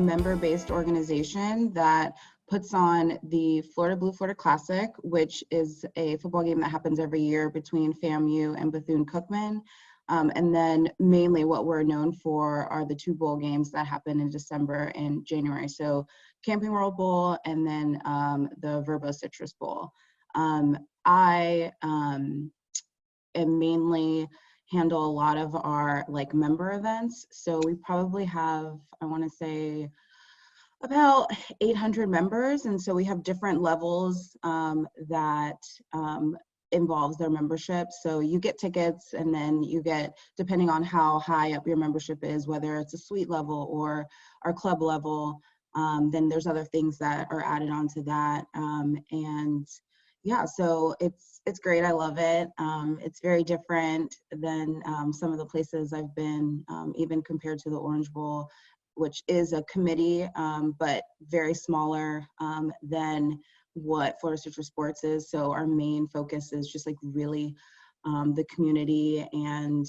a member-based organization that puts on the Florida Blue Florida Classic, which is a football game that happens every year between FAMU and Bethune-Cookman. And then mainly what we're known for are the two bowl games that happen in December and January. So Camping World Bowl and then the Verbo Citrus Bowl. I am mainly handle a lot of our like member events. So we probably have, I want to say, about 800 members. And so we have different levels that involves their membership. So you get tickets, and then you get, depending on how high up your membership is, whether it's a suite level or our club level, then there's other things that are added onto that. And yeah, so it's great. I love it. It's very different than some of the places I've been, even compared to the Orange Bowl, which is a committee, but very smaller than what Florida Citrus Sports is. So our main focus is just like really the community and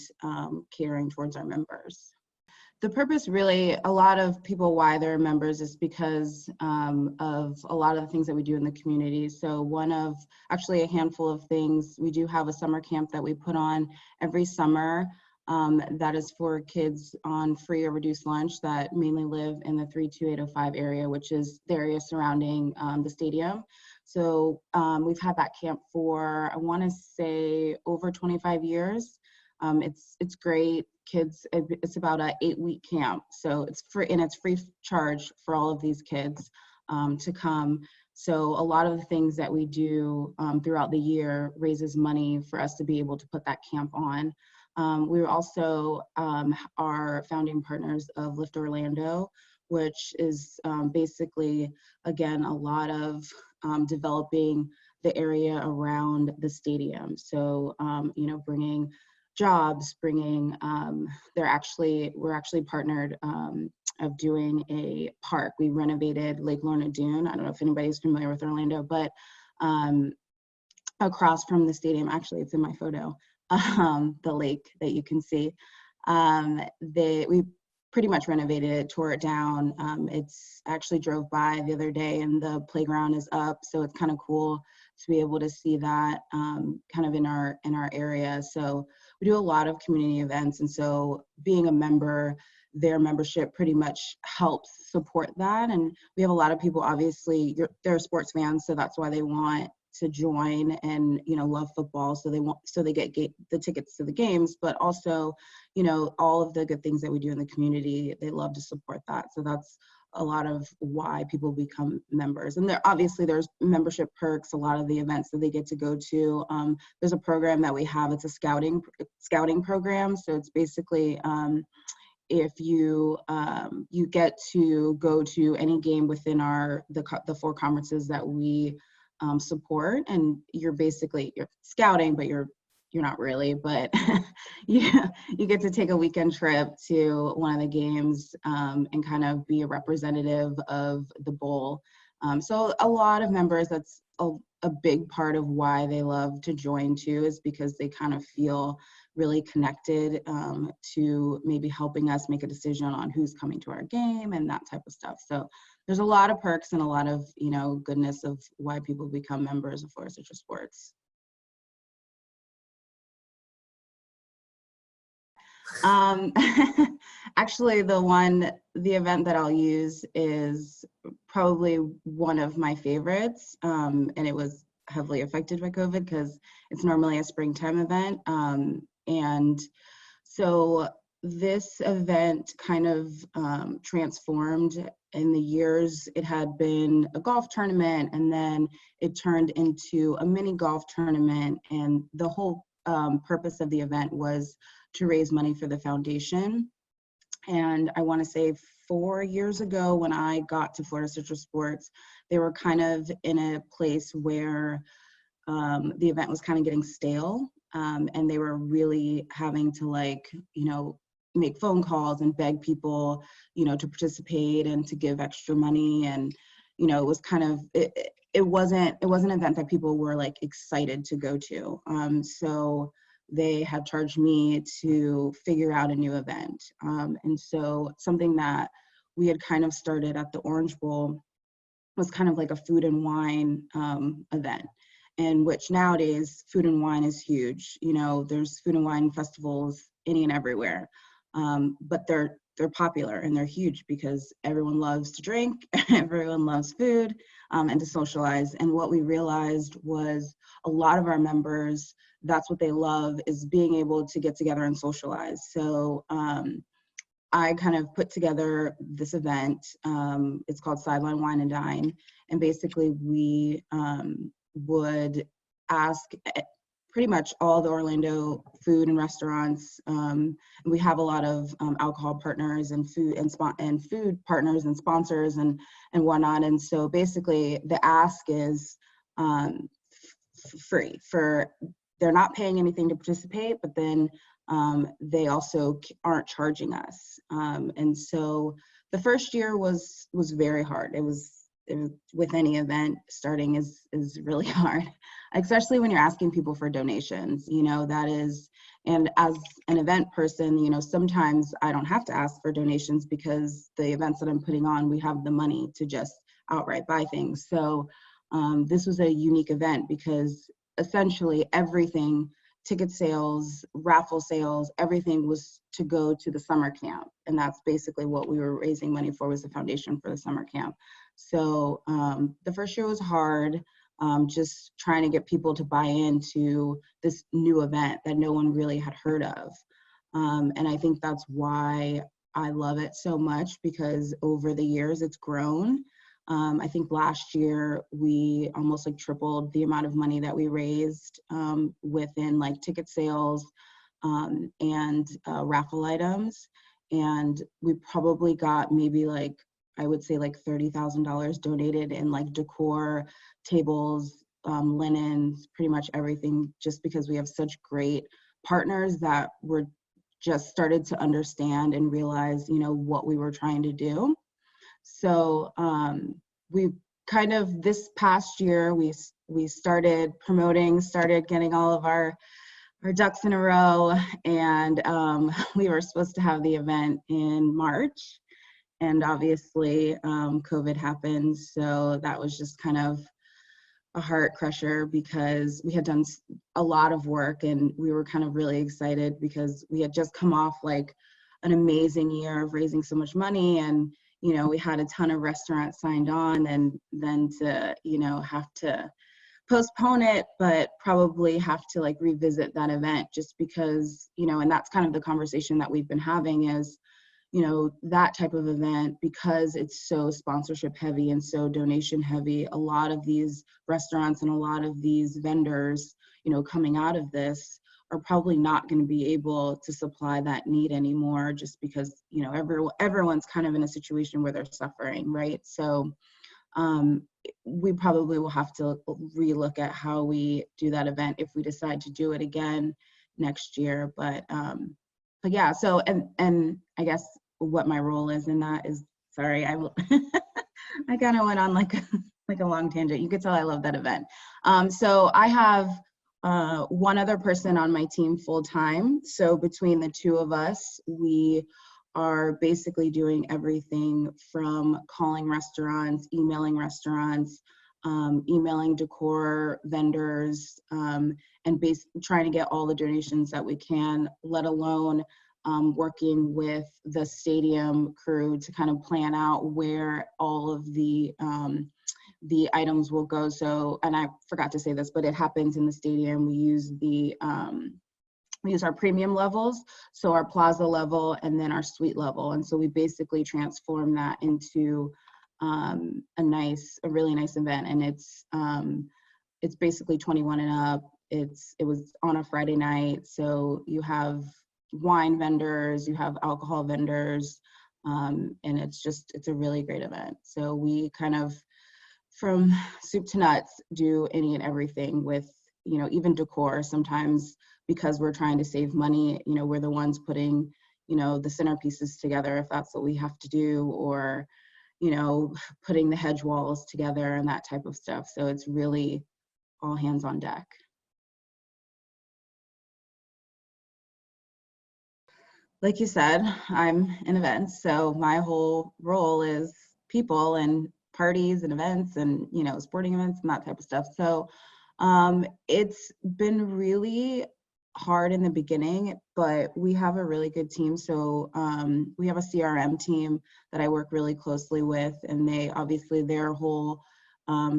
caring towards our members. The purpose, really, a lot of people why they're members is because of a lot of the things that we do in the community. So one of, actually a handful of things, we do have a summer camp that we put on every summer that is for kids on free or reduced lunch that mainly live in the 32805 area, which is the area surrounding the stadium. So we've had that camp for, I want to say, over 25 years. It's great. Kids, it's about an 8-week camp. So it's free, and it's free charge for all of these kids to come. So a lot of the things that we do throughout the year raises money for us to be able to put that camp on. We also are founding partners of Lift Orlando, which is basically, again, a lot of developing the area around the stadium. So, you know, bringing jobs, bringing, we're actually partnered of doing a park. We renovated Lake Lorna Dune. I don't know if anybody's familiar with Orlando, but across from the stadium, actually it's in my photo, the lake that you can see, we pretty much renovated it, tore it down. It's actually drove by the other day and the playground is up. So it's kind of cool to be able to see that kind of in our area. So we do a lot of community events. And so being a member, their membership pretty much helps support that. And we have a lot of people, obviously, they're sports fans, so that's why they want to join and, you know, love football. So they get the tickets to the games, but also, you know, all of the good things that we do in the community, they love to support that. So that's a lot of why people become members. And there's membership perks, a lot of the events that they get to go to. There's a program that we have, it's a scouting program. So it's basically, if you get to go to any game within the 4 conferences that we support, and you're scouting, but you're not really, but you get to take a weekend trip to one of the games and kind of be a representative of the bowl. So a lot of members, that's a big part of why they love to join too, is because they kind of feel really connected to maybe helping us make a decision on who's coming to our game and that type of stuff. So there's a lot of perks and a lot of, you know, goodness of why people become members of Florida Citrus Sports. Actually, the event that I'll use is probably one of my favorites, and it was heavily affected by COVID because it's normally a springtime event. And so this event kind of transformed in the years. It had been a golf tournament, and then it turned into a mini golf tournament. And the whole purpose of the event was to raise money for the foundation. And I want to say 4 years ago, when I got to Florida Citrus Sports, they were kind of in a place where the event was kind of getting stale, and they were really having to, like, you know, make phone calls and beg people, you know, to participate and to give extra money. And, you know, it was kind of, it wasn't an event that people were like excited to go to. So they had charged me to figure out a new event. And so something that we had kind of started at the Orange Bowl was kind of like a food and wine event, in which nowadays food and wine is huge. You know, there's food and wine festivals any and everywhere, but they're popular and they're huge because everyone loves to drink, everyone loves food, and to socialize. And what we realized was a lot of our members, that's what they love, is being able to get together and socialize. So I kind of put together this event. It's called Sideline Wine and Dine. And basically we would ask pretty much all the Orlando food and restaurants. We have a lot of alcohol partners and food partners and sponsors and whatnot. And so basically the ask is free. They're not paying anything to participate, but then they also aren't charging us. And so the first year was very hard. It was with any event, starting is really hard, especially when you're asking people for donations, you know, that is, and as an event person, you know, sometimes I don't have to ask for donations because the events that I'm putting on, we have the money to just outright buy things. So this was a unique event because essentially everything, ticket sales, raffle sales, everything was to go to the summer camp. And that's basically what we were raising money for, was the foundation for the summer camp. So the first year was hard, just trying to get people to buy into this new event that no one really had heard of. And I think that's why I love it so much, because over the years it's grown. I think last year we almost like tripled the amount of money that we raised within like ticket sales and raffle items. And we probably got maybe like, I would say like $30,000 donated in like decor, tables, linens, pretty much everything, just because we have such great partners that were just started to understand and realize, you know, what we were trying to do. So we kind of, this past year, we started promoting, started getting all of our ducks in a row, and we were supposed to have the event in March. And obviously COVID happened, so that was just kind of a heart crusher, because we had done a lot of work and we were kind of really excited because we had just come off like an amazing year of raising so much money, and you know, we had a ton of restaurants signed on, and then to, you know, have to postpone it, but probably have to like revisit that event, just because, you know, and that's kind of the conversation that we've been having is, you know, that type of event, because it's so sponsorship heavy and so donation heavy, a lot of these restaurants and a lot of these vendors, you know, coming out of this are probably not going to be able to supply that need anymore, just because, you know, everyone's kind of in a situation where they're suffering, right? So we probably will have to relook at how we do that event if we decide to do it again next year. But yeah, so, and I guess what my role is in that is, sorry, I will, I kind of went on like a long tangent. You could tell I love that event. So I have one other person on my team full time. So between the two of us, we are basically doing everything from calling restaurants, emailing decor vendors, and trying to get all the donations that we can, let alone working with the stadium crew to kind of plan out where all of the items will go. So, and I forgot to say this, but it happens in the stadium. We use we use our premium levels, so our plaza level and then our suite level. And so we basically transform that into a really nice event. And it's basically 21 and up. It was on a Friday night. So you have wine vendors, you have alcohol vendors, and it's a really great event. So we kind of, from soup to nuts, do any and everything with, you know, even decor. Sometimes, because we're trying to save money, you know, we're the ones putting, you know, the centerpieces together if that's what we have to do, or, you know, putting the hedge walls together and that type of stuff. So it's really all hands on deck. like you said, I'm in events, so my whole role is people and parties and events and, you know, sporting events and that type of stuff. So it's been really hard in the beginning, but we have a really good team. So we have a CRM team that I work really closely with, and they obviously their whole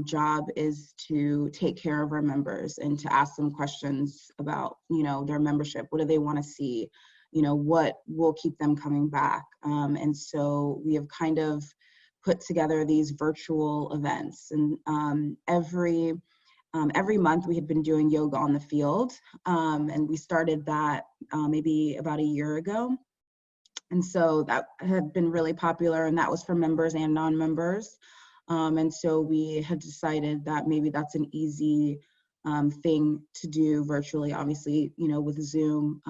job is to take care of our members and to ask them questions about, you know, their membership. What do they want to see? You know, what will keep them coming back? And so we have kind of put together these virtual events, and every month we had been doing yoga on the field, and we started that maybe about a year ago. And so that had been really popular, and that was for members and non-members. And so we had decided that maybe that's an easy thing to do virtually. Obviously, you know, with Zoom,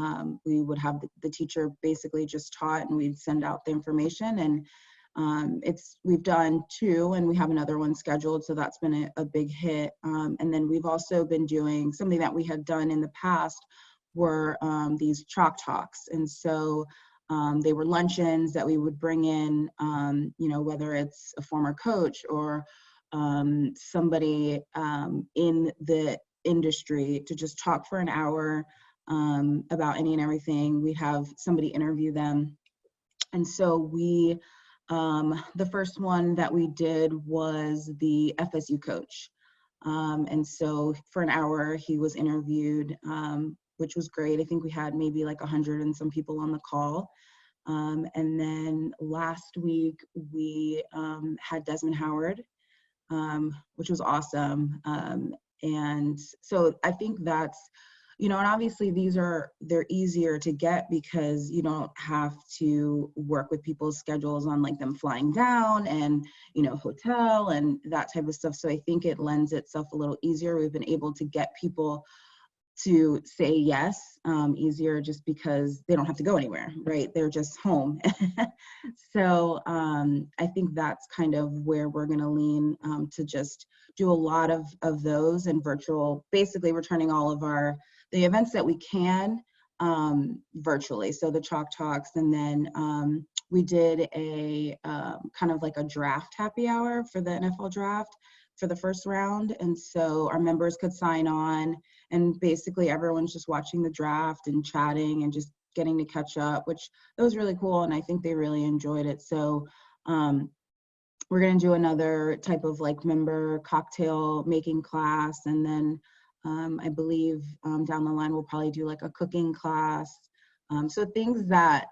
we would have the teacher basically just taught, and we'd send out the information. And we've done 2, and we have another one scheduled, so that's been a big hit. And then we've also been doing something that we had done in the past were these chalk talks. And so they were luncheons that we would bring in, you know, whether it's a former coach or somebody in the industry, to just talk for an hour about any and everything. We have somebody interview them. And so the first one that we did was the FSU coach. And so for an hour, he was interviewed, which was great. I think we had maybe like 100 and some people on the call. And then last week we had Desmond Howard, which was awesome. And so I think that's, you know, and obviously they're easier to get because you don't have to work with people's schedules on like them flying down and, you know, hotel and that type of stuff. So I think it lends itself a little easier. We've been able to get people to say yes easier just because they don't have to go anywhere, right? They're just home. So I think that's kind of where we're going to lean to just do a lot of those and virtual. Basically, we're turning all of the events that we can virtually. So the chalk talks, and then we did a kind of like a draft happy hour for the NFL draft for the first round. And so our members could sign on, and basically everyone's just watching the draft and chatting and just getting to catch up, which that was really cool. And I think they really enjoyed it. So we're going to do another type of like member cocktail making class. And then I believe down the line, we'll probably do like a cooking class. So things that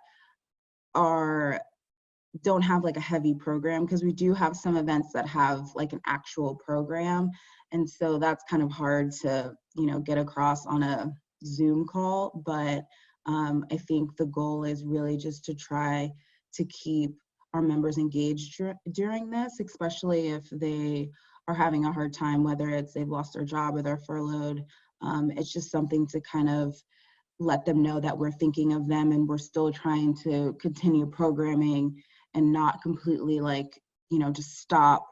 don't have like a heavy program, because we do have some events that have like an actual program. And so that's kind of hard to, you know, get across on a Zoom call. But I think the goal is really just to try to keep our members engaged during this, especially if they are having a hard time, whether it's they've lost their job or they're furloughed. It's just something to kind of let them know that we're thinking of them and we're still trying to continue programming and not completely like, you know, just stop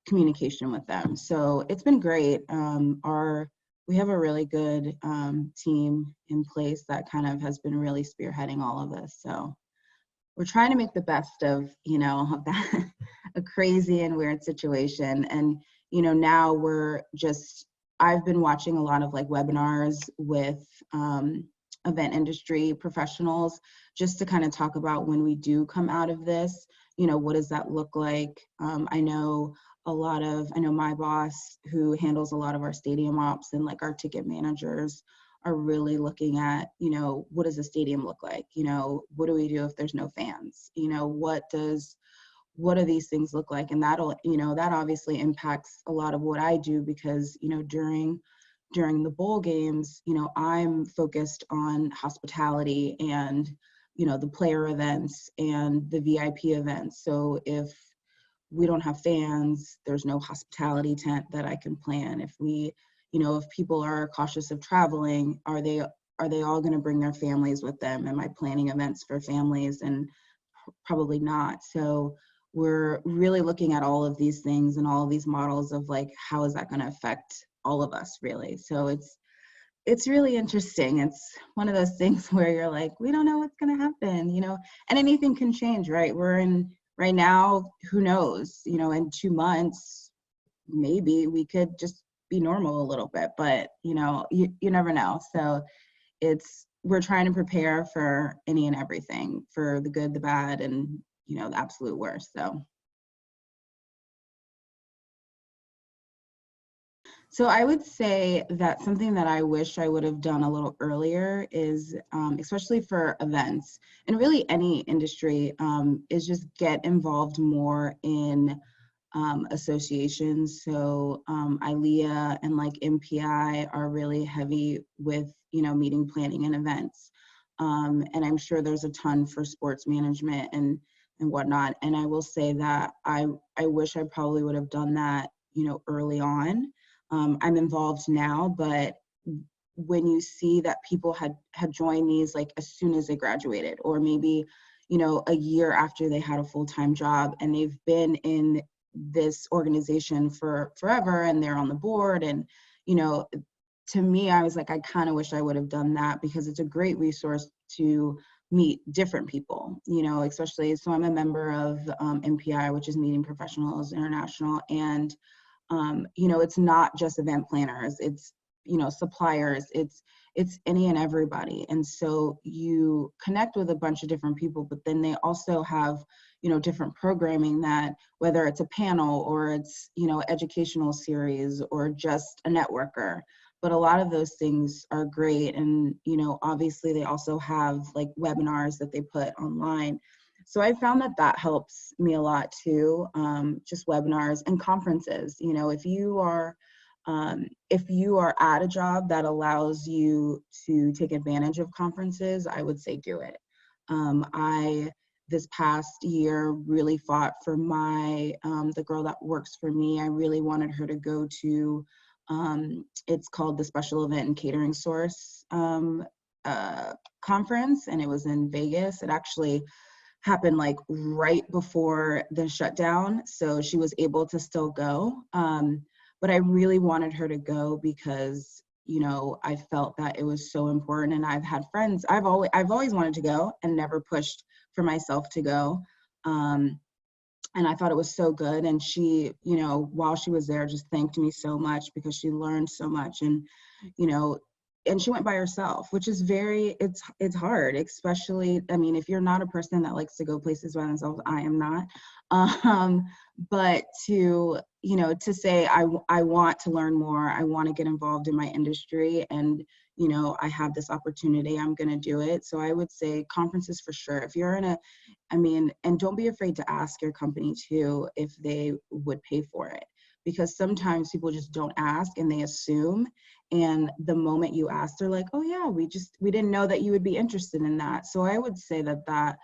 communication with them. So it's been great. We have a really good team in place that kind of has been really spearheading all of this. So we're trying to make the best of, you know, of that a crazy and weird situation. And, you know, now I've been watching a lot of like webinars with event industry professionals just to kind of talk about when we do come out of this, you know, what does that look like? I know my boss who handles a lot of our stadium ops and like our ticket managers are really looking at, you know, what does a stadium look like? You know, what do we do if there's no fans? You know, what do these things look like? And that'll, you know, that obviously impacts a lot of what I do because, you know, during the bowl games, you know, I'm focused on hospitality and, you know, the player events and the VIP events. So if we don't have fans, there's no hospitality tent that I can plan. If people are cautious of traveling, are they all going to bring their families with them? Am I planning events for families? And probably not. So we're really looking at all of these things and all of these models of like, how is that going to affect all of us really? So it's really interesting. It's one of those things where you're like, we don't know what's going to happen, you know, and anything can change, right? We're in right now, who knows, you know, in 2 months, maybe we could just be normal a little bit, but you know, you never know. So we're trying to prepare for any and everything, for the good, the bad, and you know, the absolute worst. So I would say that something that I wish I would have done a little earlier is, especially for events and really any industry, is just get involved more in associations. So ILEA and like MPI are really heavy with, you know, meeting planning and events. And I'm sure there's a ton for sports management and whatnot. And I will say that I wish I probably would have done that, you know, early on. I'm involved now, but when you see that people had joined these like as soon as they graduated, or maybe, you know, a year after they had a full-time job, and they've been in this organization for forever, and they're on the board, and you know, to me, I was like, I kind of wish I would have done that, because it's a great resource to meet different people, you know, especially, so I'm a member of MPI, which is Meeting Professionals International, and you know, it's not just event planners, it's, you know, suppliers, it's any and everybody. And so you connect with a bunch of different people, but then they also have, you know, different programming, that whether it's a panel or it's, you know, educational series or just a networker, but a lot of those things are great. And, you know, obviously they also have like webinars that they put online. So I found that that helps me a lot too, just webinars and conferences. You know, if you are at a job that allows you to take advantage of conferences, I would say do it. I this past year really fought for my the girl that works for me. I really wanted her to go to it's called the Special Event and Catering Source conference, and it was in Vegas. It actually happened like right before the shutdown, so she was able to still go. But I really wanted her to go because, you know, I felt that it was so important. And I've had friends, I've always wanted to go and never pushed for myself to go. And I thought it was so good. And she, you know, while she was there, just thanked me so much because she learned so much. And, you know, and she went by herself, which is it's hard, especially, I mean, if you're not a person that likes to go places by themselves, I am not. But to, you know, to say, I want to learn more, I want to get involved in my industry, and, you know, I have this opportunity, I'm going to do it. So I would say conferences for sure. If you're in a, I mean, and don't be afraid to ask your company too if they would pay for it, because sometimes people just don't ask and they assume. And the moment you ask, they're like, oh yeah, we didn't know that you would be interested in that. So I would say that that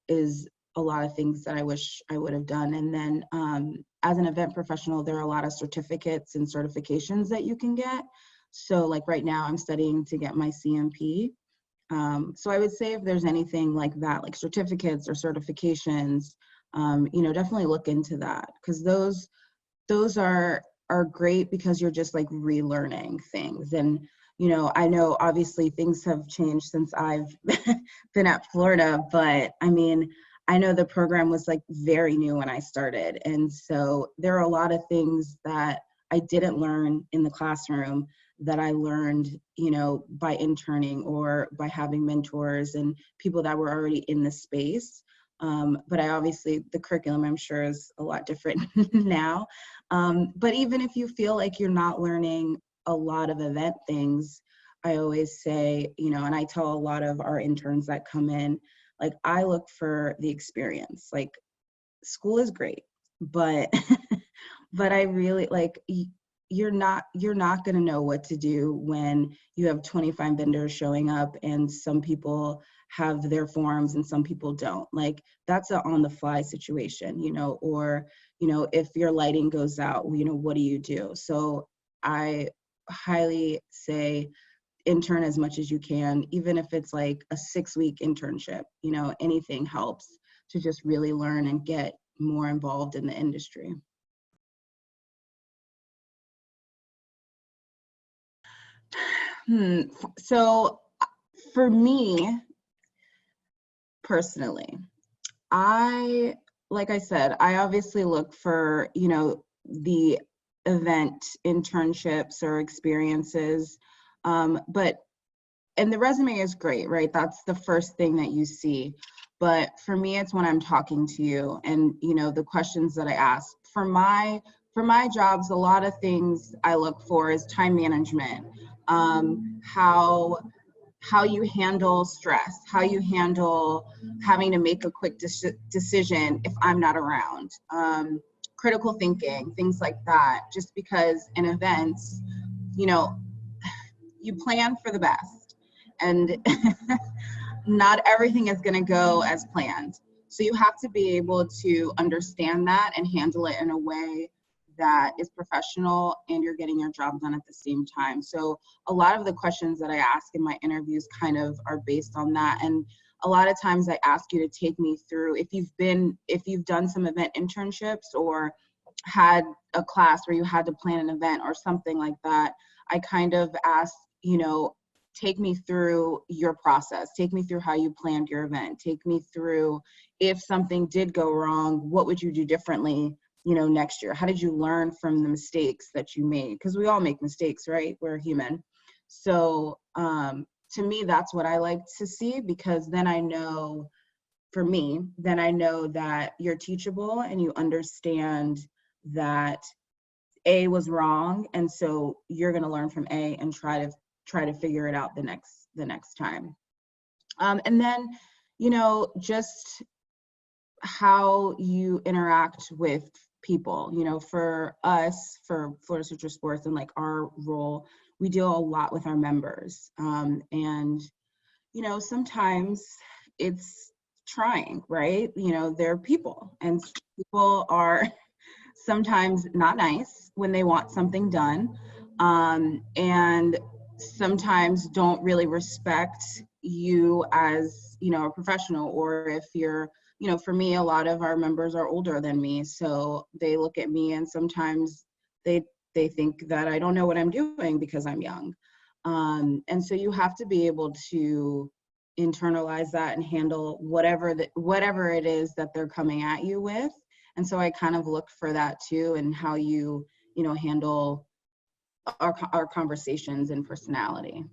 is a lot of things that I wish I would have done. And then as an event professional, there are a lot of certificates and certifications that you can get. So like right now I'm studying to get my CMP. So I would say if there's anything like that, like certificates or certifications, you know, definitely look into that, because those are great, because you're just like relearning things. And, you know obviously things have changed since I've been at Florida, but I mean, I know the program was like very new when I started. And so there are a lot of things that I didn't learn in the classroom that I learned, you know, by interning or by having mentors and people that were already in the space. But I obviously, the curriculum I'm sure is a lot different now. But even if you feel like you're not learning a lot of event things, I always say, you know, and I tell a lot of our interns that come in, like, I look for the experience. Like, school is great, but but I really like, you're not going to know what to do when you have 25 vendors showing up and some people have their forms and some people don't. Like, that's a on the fly situation, you know, or, you know, if your lighting goes out, you know, what do you do? So I highly say intern as much as you can, even if it's like a 6-week internship, you know, anything helps to just really learn and get more involved in the industry. So for me personally, like I said, I obviously look for, the event internships or experiences. And the resume is great, right? That's the first thing that you see. But for me, it's when I'm talking to you and, the questions that I ask. For my jobs, a lot of things I look for is time management, how you handle stress, how you handle having to make a quick decision if I'm not around, critical thinking, things like that. Just because in events, you plan for the best, and not everything is going to go as planned. So you have to be able to understand that and handle it in a way that is professional and you're getting your job done at the same time. So a lot of the questions that I ask in my interviews kind of are based on that. And a lot of times I ask you to take me through, if you've done some event internships or had a class where you had to plan an event or something like that, I kind of ask, take me through your process, take me through how you planned your event, take me through, if something did go wrong, what would you do differently, next year? How did you learn from the mistakes that you made? Because we all make mistakes, right? We're human. So to me, that's what I like to see, because then I know, for me, then I know that you're teachable and you understand that A was wrong, and so you're going to learn from A and try to figure it out the next time. And then, just how you interact with people. For us, for Florida Citrus Sports and like our role, we deal a lot with our members, and sometimes it's trying, right? They're people, and people are sometimes not nice when they want something done, and sometimes don't really respect you as a professional. Or if you're, for me, a lot of our members are older than me, so they look at me and sometimes they think that I don't know what I'm doing because I'm young, and so you have to be able to internalize that and handle whatever it is that they're coming at you with. And so I kind of look for that too, and how you handle our conversations and personality.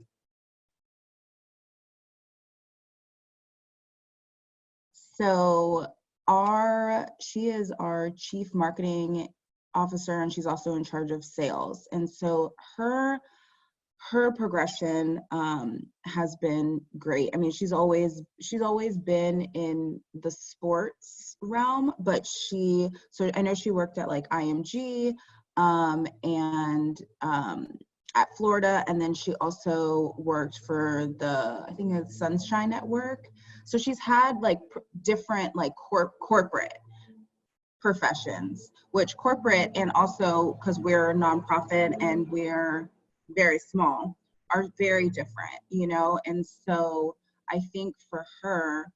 So she is our chief marketing officer, and she's also in charge of sales. And so her progression has been great. I mean, she's always been in the sports realm, but so I know she worked at like IMG and at Florida, and then she also worked for I think it's Sunshine Network. So she's had like different like corporate professions, which corporate, and also because we're a nonprofit and we're very small, are very different, and so I think for her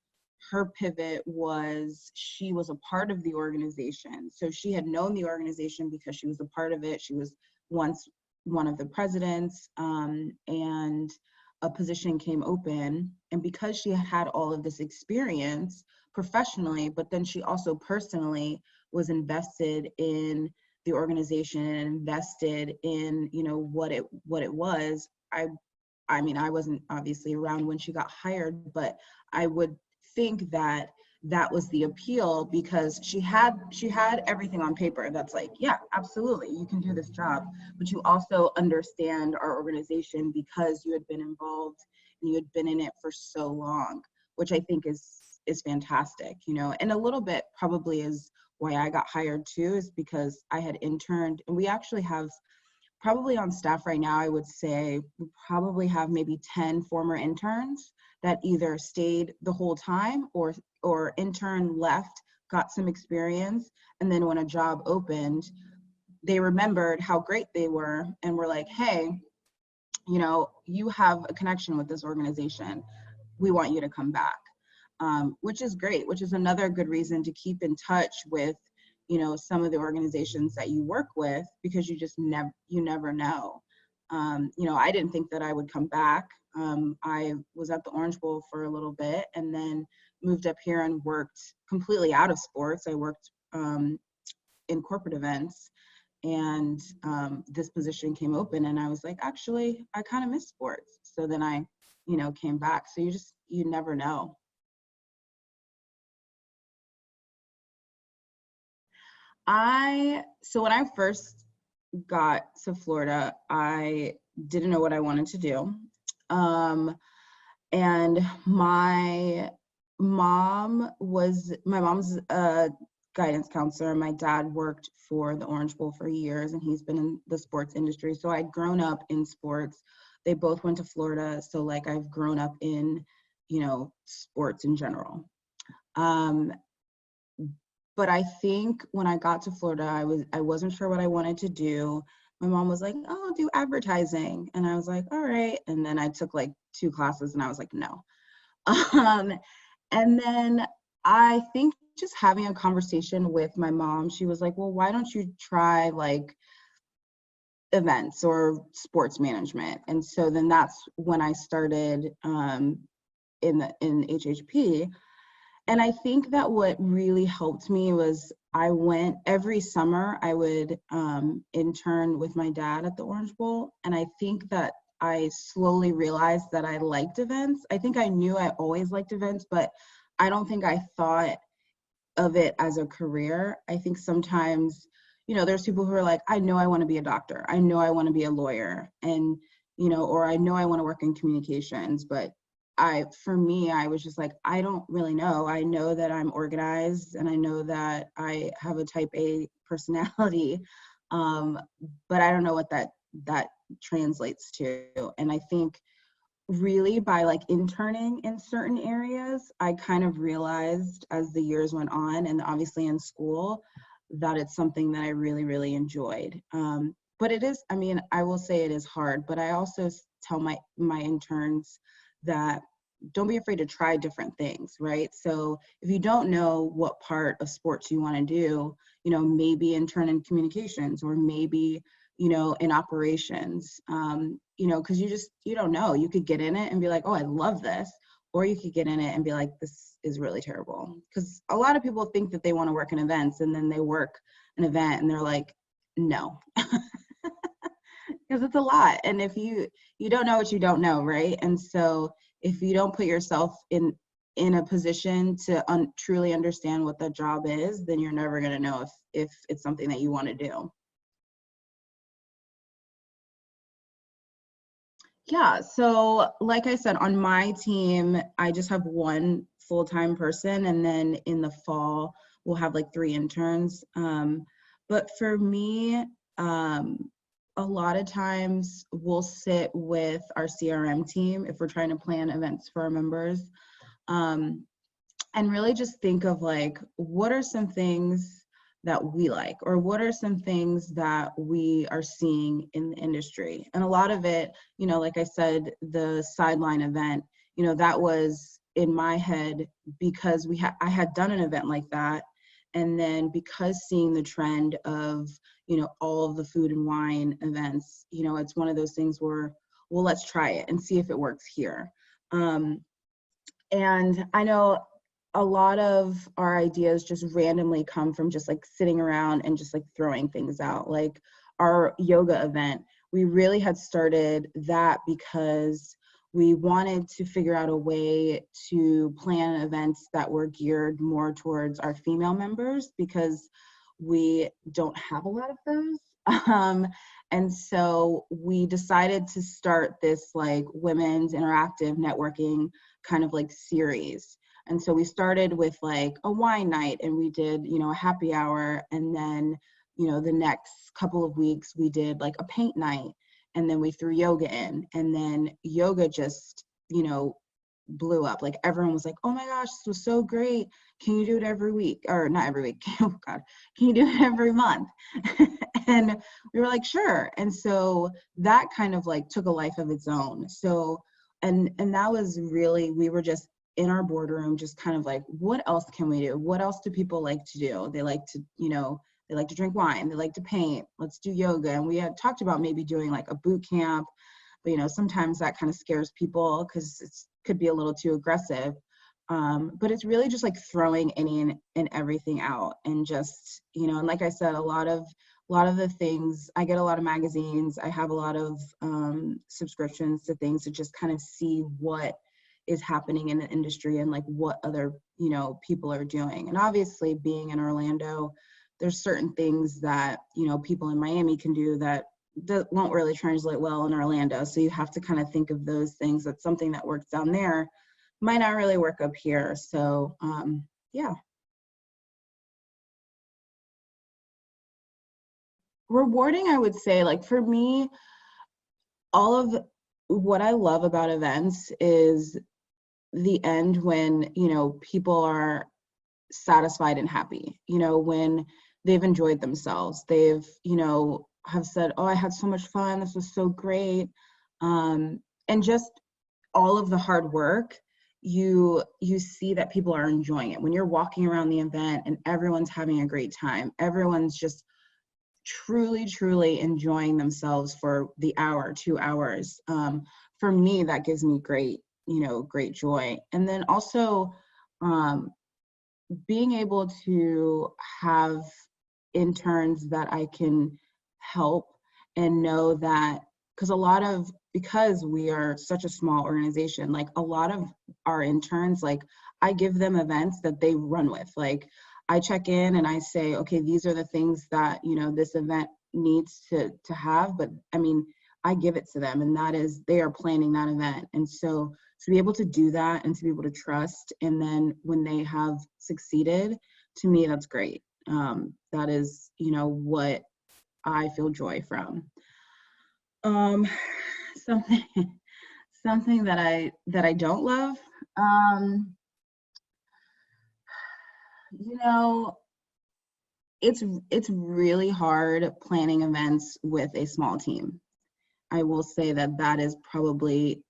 pivot was, she was a part of the organization. So she had known the organization because she was a part of it. She was once one of the presidents, and a position came open. And because she had all of this experience professionally, but then she also personally was invested in the organization and invested in, what it was. I mean, I wasn't obviously around when she got hired, but I would think that was the appeal, because she had everything on paper that's like, yeah, absolutely, you can do this job, but you also understand our organization because you had been involved and you had been in it for so long, which I think is fantastic, and a little bit probably is why I got hired too, is because I had interned. And we actually have probably on staff right now, I would say we probably have maybe 10 former interns that either stayed the whole time or intern left, got some experience, and then when a job opened, they remembered how great they were and were like, hey, you have a connection with this organization, we want you to come back, which is great, which is another good reason to keep in touch with some of the organizations that you work with, because you just never know. You know, I didn't think that I would come back. I was at the Orange Bowl for a little bit and then moved up here and worked completely out of sports. I worked in corporate events, and this position came open, and I was like, actually, I kind of miss sports. So then I, you know, came back. So you never know. So when I first got to Florida, I didn't know what I wanted to do. Um, and my mom's a guidance counselor. My dad worked for the Orange Bowl for years, and he's been in the sports industry. So I'd grown up in sports. They both went to Florida, so like I've grown up in, you know, sports in general. Um, but I think when I got to Florida, I wasn't sure what I wanted to do. My mom was like, "Oh, I'll do advertising," and I was like, "All right." And then I took like 2 classes, and I was like, "No." Um, and then I think just having a conversation with my mom, she was like, "Well, why don't you try like events or sports management?" And so then that's when I started in HHP. And I think that what really helped me was I went every summer, I would intern with my dad at the Orange Bowl. And I think that I slowly realized that I liked events. I think I knew I always liked events, but I don't think I thought of it as a career. I think sometimes, you know, there's people who are like, I know I want to be a doctor. I know I want to be a lawyer. And, you know, or I know I want to work in communications, but for me, I was just like, I don't really know. I know that I'm organized and I know that I have a type A personality, but I don't know what that translates to. And I think really by like interning in certain areas, I kind of realized as the years went on, and obviously in school, that it's something that I really, really enjoyed. But it is, I mean, I will say it is hard, but I also tell my interns that don't be afraid to try different things, right? So if you don't know what part of sports you want to do, you know, maybe intern in communications, or maybe, you know, in operations, you know, because you don't know. You could get in it and be like, oh, I love this. Or you could get in it and be like, this is really terrible. Because a lot of people think that they want to work in events, and then they work an event and they're like, no. Because it's a lot. And if you don't know what you don't know, right? And so if you don't put yourself in a position to truly understand what the job is, then you're never going to know if it's something that you want to do. Yeah, so like I said, on my team, I just have one full-time person, and then in the fall, we'll have like 3 interns. But for me, a lot of times we'll sit with our CRM team if we're trying to plan events for our members, and really just think of like, what are some things that we like, or what are some things that we are seeing in the industry. And a lot of it, you know, like I said, the sideline event, you know, that was in my head because I had done an event like that. And then because seeing the trend of, you know, all of the food and wine events, you know, it's one of those things where, well, let's try it and see if it works here. And I know a lot of our ideas just randomly come from just like sitting around and just like throwing things out. Like our yoga event, we really had started that because we wanted to figure out a way to plan events that were geared more towards our female members, because we don't have a lot of those. And so we decided to start this like women's interactive networking kind of like series. And so we started with like a wine night, and we did, you know, a happy hour. And then, you know, the next couple of weeks we did like a paint night, and then we threw yoga in, and then yoga just, you know, blew up. Like everyone was like, oh my gosh, this was so great. Can you do it every week? Or not every week. Oh God, can you do it every month? And we were like, sure. And so that kind of like took a life of its own. So, and that was really, we were just in our boardroom, just kind of like, what else can we do? What else do people like to do? They like to, you know, they like to drink wine, they like to paint, let's do yoga. And we had talked about maybe doing like a boot camp, but you know, sometimes that kind of scares people because it could be a little too aggressive. But it's really just like throwing any and everything out, and just, you know, and like I said, a lot of the things, I get a lot of magazines, I have a lot of subscriptions to things to just kind of see what is happening in the industry and like what other, you know, people are doing. And obviously being in Orlando, there's certain things that, you know, people in Miami can do that won't really translate well in Orlando. So you have to kind of think of those things, that something that works down there might not really work up here. So yeah. Rewarding, I would say, like for me, all of what I love about events is the end when, you know, people are satisfied and happy, you know, when they've enjoyed themselves, they've, you know, have said, oh, I had so much fun, this was so great. And just all of the hard work, you see that people are enjoying it. When you're walking around the event and everyone's having a great time, everyone's just truly enjoying themselves for the hour, 2 hours. For me, that gives me great, you know, great joy. And then also being able to have interns that I can help and know that, because we are such a small organization, like a lot of our interns, like I give them events that they run with. Like I check in and I say, okay, these are the things that, you know, this event needs to have, but I mean, I give it to them, and that is, they are planning that event. And so to be able to do that and to be able to trust, and then when they have succeeded, to me, that's great. That is, you know, what I feel joy from. Something something that I don't love. You know, it's really hard planning events with a small team. I will say that that is probably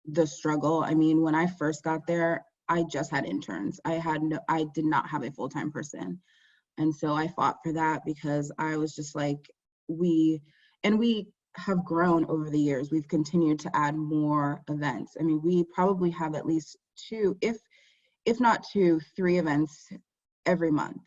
the struggle. I mean, when I first got there, I just had interns. I did not have a full-time person. And so I fought for that, because I was just like, we have grown over the years. We've continued to add more events. I mean, we probably have at least two, if not two, 3 events every month,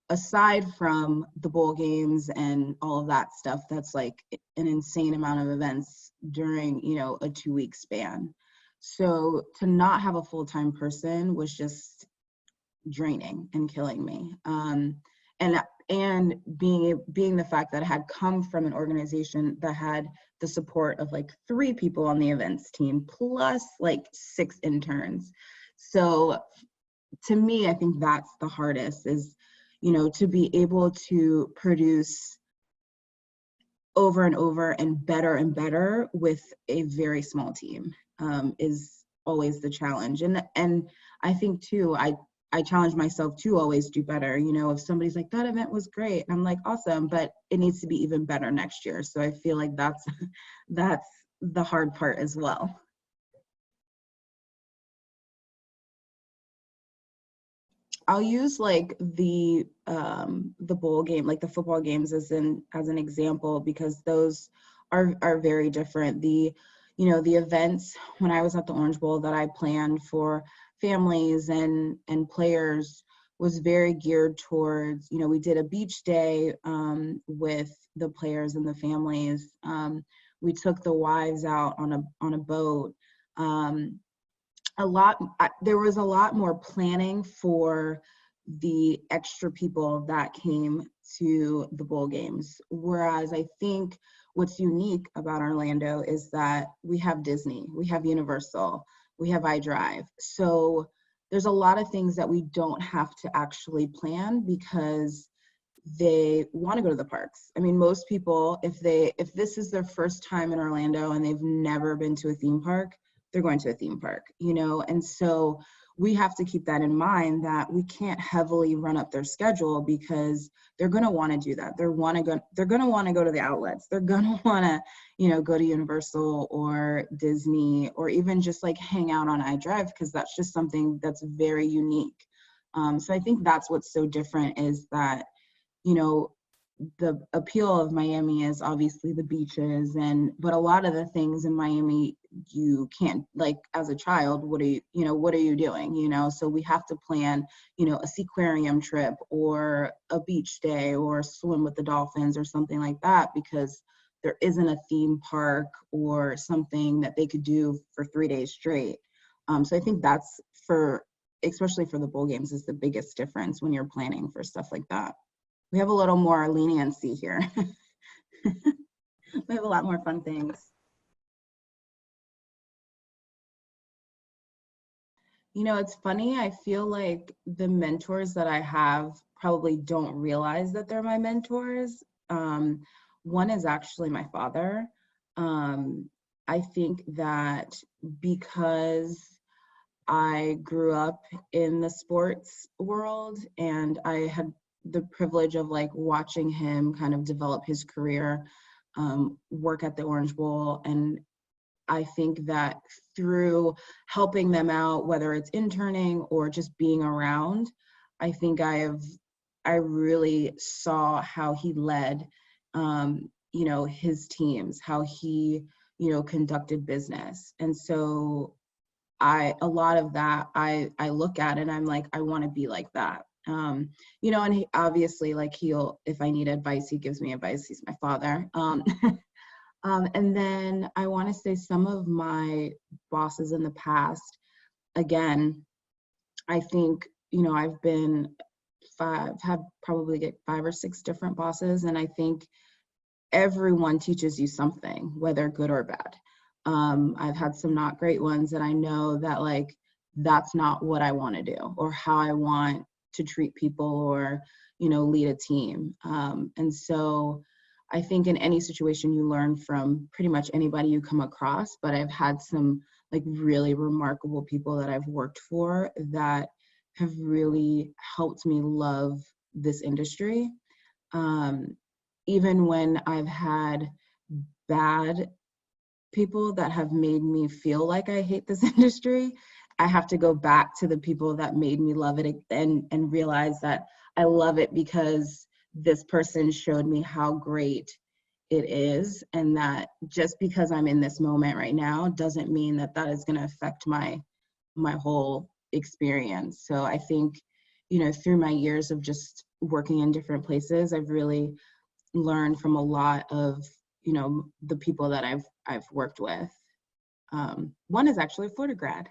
aside from the bowl games and all of that stuff. That's like an insane amount of events during, you know, a 2-week span. So to not have a full-time person was just draining and killing me. And being the fact that I had come from an organization that had the support of like 3 people on the events team plus like 6 interns. So to me, I think that's the hardest, is, you know, to be able to produce over and over and better with a very small team is always the challenge. And I think too, I challenge myself to always do better. You know, if somebody's like, that event was great, I'm like, awesome, but it needs to be even better next year. So I feel like that's the hard part as well. I'll use like the bowl game, like the football games, as an example, because those are very different. You know, the events when I was at the Orange Bowl that I planned for families and players was very geared towards, you know, we did a beach day with the players and the families. We took the wives out on a boat. There was a lot more planning for the extra people that came to the bowl games. Whereas I think what's unique about Orlando is that we have Disney, we have Universal, we have iDrive. So there's a lot of things that we don't have to actually plan, because they want to go to the parks. I mean, most people, if this is their first time in Orlando and they've never been to a theme park, they're going to a theme park, you know? And so we have to keep that in mind, that we can't heavily run up their schedule, because they're going to want to do that. They're going to want to go to the outlets. They're going to want to, you know, go to Universal or Disney, or even just like hang out on iDrive, because that's just something that's very unique. So I think that's what's so different, is that, you know, the appeal of Miami is obviously the beaches, but a lot of the things in Miami you can't, like, as a child, what are you doing, so we have to plan, a seaquarium trip or a beach day or swim with the dolphins or something like that, because there isn't a theme park or something that they could do for 3 days straight. So I think that's, especially for the bowl games, is the biggest difference when you're planning for stuff like that. We have a little more leniency here. We have a lot more fun things. It's funny. I feel like the mentors that I have probably don't realize that they're my mentors. One is actually my father. I think that because I grew up in the sports world and I had the privilege of like watching him kind of develop his career, work at the Orange Bowl. And I think that through helping them out, whether it's interning or just being around, I think I really saw how he led, his teams, how he, conducted business. And so a lot of that, I look at it and I'm like, I want to be like that. And he obviously, like, if I need advice, he gives me advice. He's my father. And then I want to say some of my bosses in the past, again, I think, I've had probably get 5 or 6 different bosses. And I think everyone teaches you something, whether good or bad. I've had some not great ones that I know that, like, that's not what I want to do or how I want to treat people or, lead a team. And so I think in any situation you learn from pretty much anybody you come across, but I've had some like really remarkable people that I've worked for that have really helped me love this industry. Even when I've had bad people that have made me feel like I hate this industry, I have to go back to the people that made me love it and realize that I love it because this person showed me how great it is, and that just because I'm in this moment right now doesn't mean that that is going to affect my whole experience. So I think, through my years of just working in different places, I've really learned from a lot of, the people that I've worked with. One is actually a Florida grad.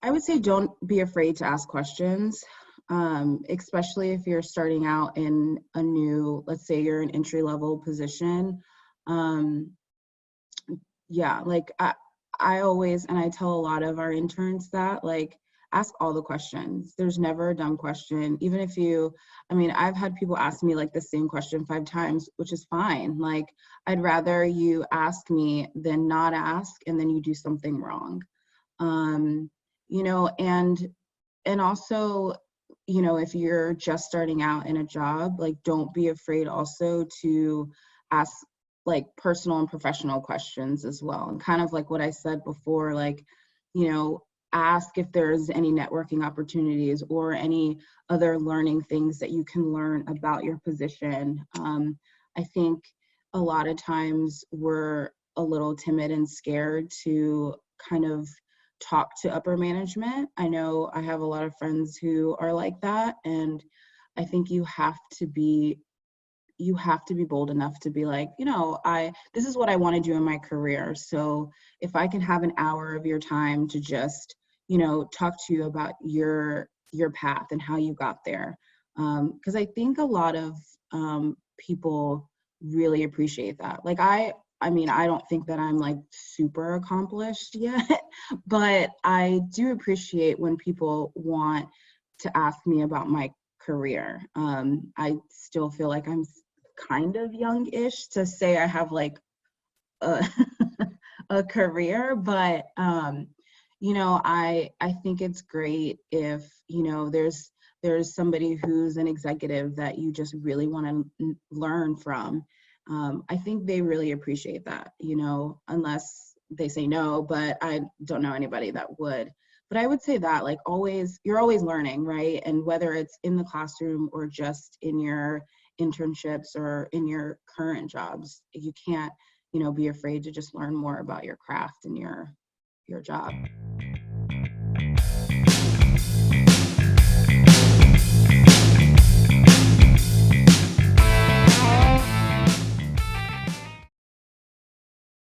I would say don't be afraid to ask questions, especially if you're starting out in a new, let's say you're an entry-level position. Yeah, like I always, and I tell a lot of our interns that, like, ask all the questions. There's never a dumb question. Even if I've had people ask me like the same question 5 times, which is fine. Like, I'd rather you ask me than not ask and then you do something wrong. And also, if you're just starting out in a job, like, don't be afraid also to ask like personal and professional questions as well. And kind of like what I said before, like, ask if there's any networking opportunities or any other learning things that you can learn about your position. I think a lot of times we're a little timid and scared to kind of talk to upper management. I know I have a lot of friends who are like that, and I think you have to be bold enough to be like, this is what I want to do in my career. So if I can have an hour of your time to just, talk to you about your path and how you got there. Because I think a lot of people really appreciate that. Like, I don't think that I'm like super accomplished yet, but I do appreciate when people want to ask me about my career. I still feel like I'm kind of young-ish to say I have like a, a career, but I think it's great if there's somebody who's an executive that you just really want to learn from. I think they really appreciate that, unless they say no, but I don't know anybody that would. But I would say that, like, always, you're always learning, right? And whether it's in the classroom or just in your internships or in your current jobs, you can't, you know, be afraid to just learn more about your craft and your job.